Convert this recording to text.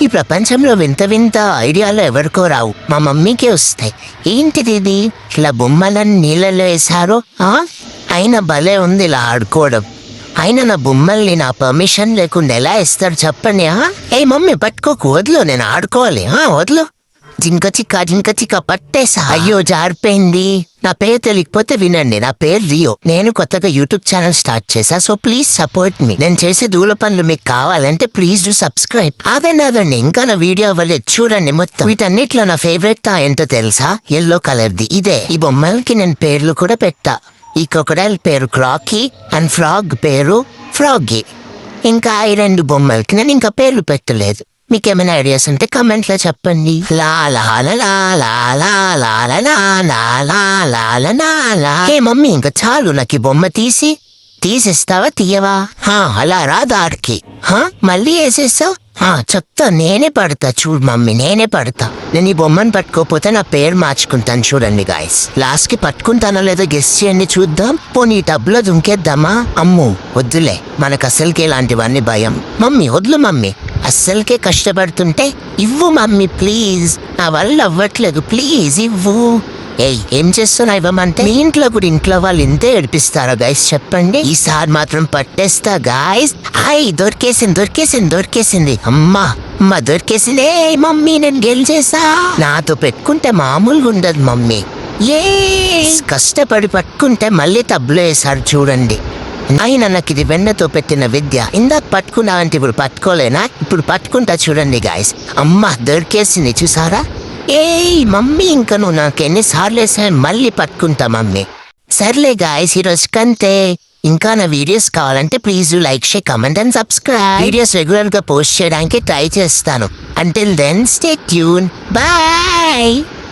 ఈ ప్రపంచంలో వింత వింత ఐడియాలు ఎవరికో రావు, మా మమ్మీకే వస్తాయి. ఏంటిది ఇది, ఇలా బొమ్మలని నీళ్ళలో వేశారు, అయినా భలే ఉంది ఇలా ఆడుకోవడం. అయినా నా బొమ్మల్ని నా పర్మిషన్ లేకుండా ఎలా ఇస్తారు చెప్పండి. ఏ మమ్మీ పట్టుకోకు, వదిలో, నేను ఆడుకోవాలి, వదిలో. జింక చిక్క పట్టేసా. అయ్యో జారిపోయింది. నా పేరు తెలియకపోతే వినండి, నా పేరు రియో. నేను కొత్తగా యూట్యూబ్ ఛానల్ స్టార్ట్ చేశా, సో ప్లీజ్ సపోర్ట్ మీ. నేను చేసే దూల పనులు మీకు కావాలంటే ప్లీజ్ డూ సబ్స్క్రైబ్. అదండి ఇంకా నా వీడియో అవ్వలేదు, చూడండి మొత్తం. వీటన్నిటిలో నా ఫేవరెట్ ఏంటో తెలుసా? ఎల్లో కలర్ది ఇదే. ఈ బొమ్మలకి నేను పేర్లు కూడా పెట్టా. ఈ క్రొకడైల్ పేరు క్రాకీ అండ్ ఫ్రాగ్ పేరు ఫ్రాగీ. ఇంకా ఈ 2 బొమ్మలకి నేను ఇంకా పేర్లు పెట్టలేదు. మీకేమైనా ఐడియాస్ ఉంటే కమెంట్ లో చెప్పండి. హే మమ్మీ, ఇంకా చాలు, నాకు ఈ బొమ్మ తీసేస్తావా తీయవా? అలా రా దారికి. మళ్ళీ వేసేస్తావు? చెప్తా, నేనే పడతా. చూడు మమ్మీ, నేనే పడతా. నేను ఈ బొమ్మను పట్టుకోపోతే నా పేరు మార్చుకుంటాను. చూడండి గాయస్, లాస్ట్ కి పట్టుకుంటానో లేదో గెస్ చేయండి చూద్దాం. పోనీ టబ్లో దుంకేద్దామా? అమ్ము వద్దులే, మనకు అసలుకే ఇలాంటివన్నీ భయం. మమ్మీ వద్దు మమ్మీ, అస్సలకే కష్టపడుతుంటే ఇవ్వు మమ్మీ ప్లీజ్, నా వల్ల అవ్వట్లేదు, ప్లీజ్ ఇవ్వు. ఏం చేస్తున్నా ఇవ్వమంటే? మీ ఇంట్లో కూడా ఇంట్లో వాళ్ళు ఇంతే ఏడిపిస్తారా గైస్ చెప్పండి? ఈసారి మాత్రం పట్టేస్తా గాయస్. దొరికేసింది అమ్మా దొరికేసింది. మమ్మీ నేను గెలిచేసా. నాతో పెట్టుకుంటే మామూలుగా ఉండదు మమ్మీ. కష్టపడి పట్టుకుంటే మళ్ళీ టబ్లో వేసారు చూడండి. ఆయన నాకు ఇది వెన్నతో పెట్టిన విద్య. ఇందాక పట్టుకున్నావంటే ఇప్పుడు పట్టుకోలేనా? ఇప్పుడు పట్టుకుంటా చూడండి గాయస్. అమ్మా దొరికేసింది, చూసారా? మమ్మీ, ఇంకా నువ్వు నాకు ఎన్నిసార్లు వేసా, మళ్ళీ పట్టుకుంటా మమ్మీ. సర్లే గాయస్, ఈరోజు కంతే. ఇంకా నా వీడియోస్ కావాలంటే please like, share, comment and subscribe. Videos regular గా పోస్ట్ చేయడానికి ట్రై చేస్తాను. Until then stay tune, bye.